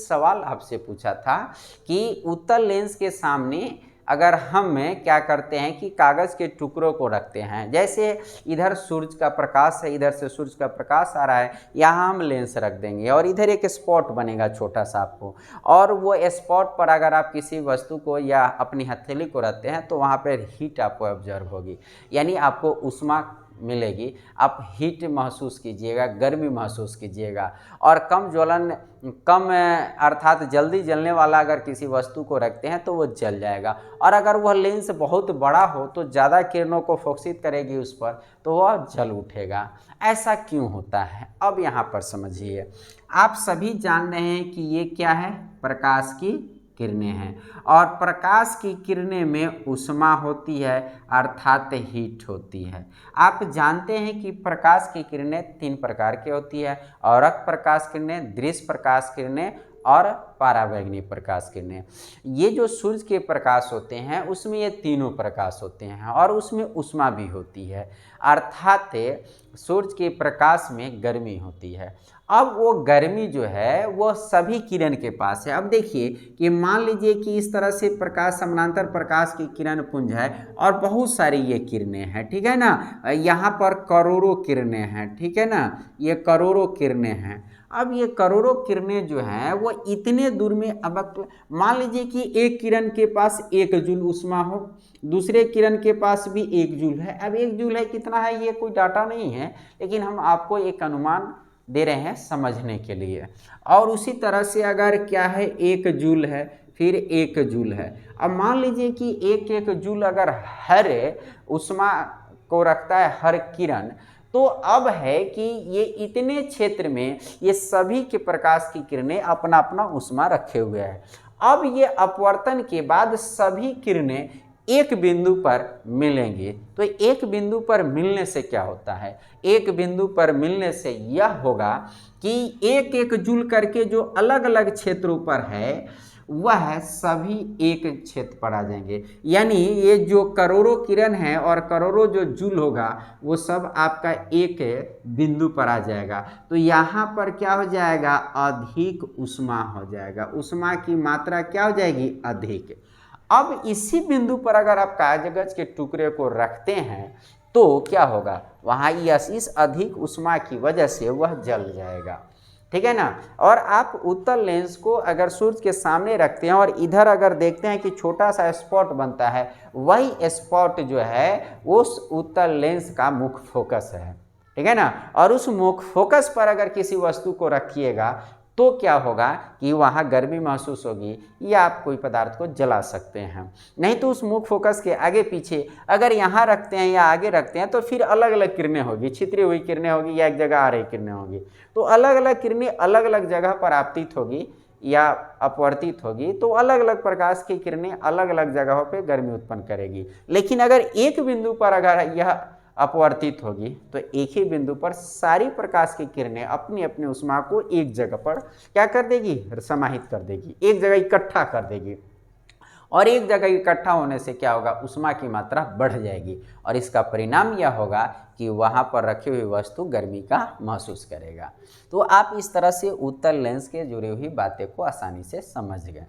सवाल आपसे पूछा था कि उत्तल लेंस के सामने अगर हम क्या करते हैं कि कागज़ के टुकड़ों को रखते हैं, जैसे इधर सूरज का प्रकाश है, इधर से सूरज का प्रकाश आ रहा है, यहाँ हम लेंस रख देंगे और इधर एक स्पॉट बनेगा छोटा सा आपको, और वो स्पॉट पर अगर आप किसी वस्तु को या अपनी हथेली को रखते हैं तो वहाँ पर हीट आपको ऑब्जर्व होगी, यानी आपको ऊष्मा मिलेगी, आप हीट महसूस कीजिएगा, गर्मी महसूस कीजिएगा। और कम अर्थात जल्दी जलने वाला अगर किसी वस्तु को रखते हैं तो वो जल जाएगा, और अगर वह लेंस बहुत बड़ा हो तो ज़्यादा किरणों को फोकसित करेगी उस पर, तो वह जल उठेगा। ऐसा क्यों होता है, अब यहाँ पर समझिए। आप सभी जान रहे हैं कि ये क्या है, प्रकाश की किरणें हैं, और प्रकाश की किरणें में ऊष्मा होती है अर्थात हीट होती है। आप जानते हैं कि प्रकाश की किरणें 3 प्रकार की होती है, औरक प्रकाश किरणें, दृश्य प्रकाश किरणें और पराबैंगनी प्रकाश किरणें। ये जो सूर्य के प्रकाश होते हैं उसमें ये तीनों प्रकाश होते हैं और उसमें ऊष्मा भी होती है, अर्थात सूर्य के प्रकाश में गर्मी होती है। अब वो गर्मी जो है वो सभी किरण के पास है। अब देखिए कि मान लीजिए कि इस तरह से प्रकाश समानांतर प्रकाश की किरण पुंज है और बहुत सारी ये किरणें हैं, ठीक है ना, यहाँ पर करोड़ों किरणें हैं, ठीक है ना, ये करोड़ों किरणें हैं। अब ये करोड़ों किरणें जो हैं वो इतने दूर में, अब मान लीजिए कि एक किरण के पास 1 जूल ऊष्मा हो, दूसरे किरण के पास भी 1 जूल है। अब 1 जूल है कितना है ये कोई डाटा नहीं है, लेकिन हम आपको एक अनुमान दे रहे हैं समझने के लिए। और उसी तरह से अगर क्या है 1 जूल है, फिर 1 जूल है। अब मान लीजिए कि 1 जूल अगर हर ऊष्मा को रखता है हर किरण, तो अब है कि ये इतने क्षेत्र में ये सभी के प्रकाश की किरणें अपना अपना ऊष्मा रखे हुए हैं। अब ये अपवर्तन के बाद सभी किरणें एक बिंदु पर मिलेंगी। तो एक बिंदु पर मिलने से क्या होता है, एक बिंदु पर मिलने से यह होगा कि 1 जूल करके जो अलग अलग क्षेत्रों पर है वह सभी एक क्षेत्र पर आ जाएंगे, यानी ये जो करोड़ों किरण है और करोड़ों जो जूल होगा वो सब आपका एक बिंदु पर आ जाएगा। तो यहाँ पर क्या हो जाएगा, अधिक ऊष्मा हो जाएगा, ऊष्मा की मात्रा क्या हो जाएगी, अधिक। अब इसी बिंदु पर अगर आप कागज के टुकड़े को रखते हैं तो क्या होगा, वहाँ इस अधिक ऊष्मा की वजह से वह जल जाएगा, ठीक है ना। और आप उत्तल लेंस को अगर सूर्य के सामने रखते हैं और इधर अगर देखते हैं कि छोटा सा स्पॉट बनता है, वही स्पॉट जो है उस उत्तल लेंस का मुख्य फोकस है, ठीक है ना। और उस मुख्य फोकस पर अगर किसी वस्तु को रखिएगा तो क्या होगा कि वहाँ गर्मी महसूस होगी या आप कोई पदार्थ को जला सकते हैं। नहीं तो उस मुख्य फोकस के आगे पीछे अगर यहाँ रखते हैं या आगे रखते हैं तो फिर अलग अलग किरणें होगी, छितरी हुई किरणें होगी या एक जगह आ रही किरणें होगी। तो अलग अलग किरणें अलग अलग जगह पर आपतित होगी या अपवर्तित होगी, तो अलग अलग प्रकाश की किरणें अलग अलग जगहों पर गर्मी उत्पन्न करेगी। लेकिन अगर एक बिंदु पर अगर यह अपवर्तित होगी तो एक ही बिंदु पर सारी प्रकाश की किरणें अपनी अपनी ऊष्मा को एक जगह पर क्या कर देगी, समाहित कर देगी, एक जगह इकट्ठा कर देगी। और एक जगह इकट्ठा होने से क्या होगा, ऊष्मा की मात्रा बढ़ जाएगी और इसका परिणाम यह होगा कि वहाँ पर रखी हुई वस्तु गर्मी का महसूस करेगा। तो आप इस तरह से उत्तल लेंस के जुड़ी हुई बातें को आसानी से समझ गए।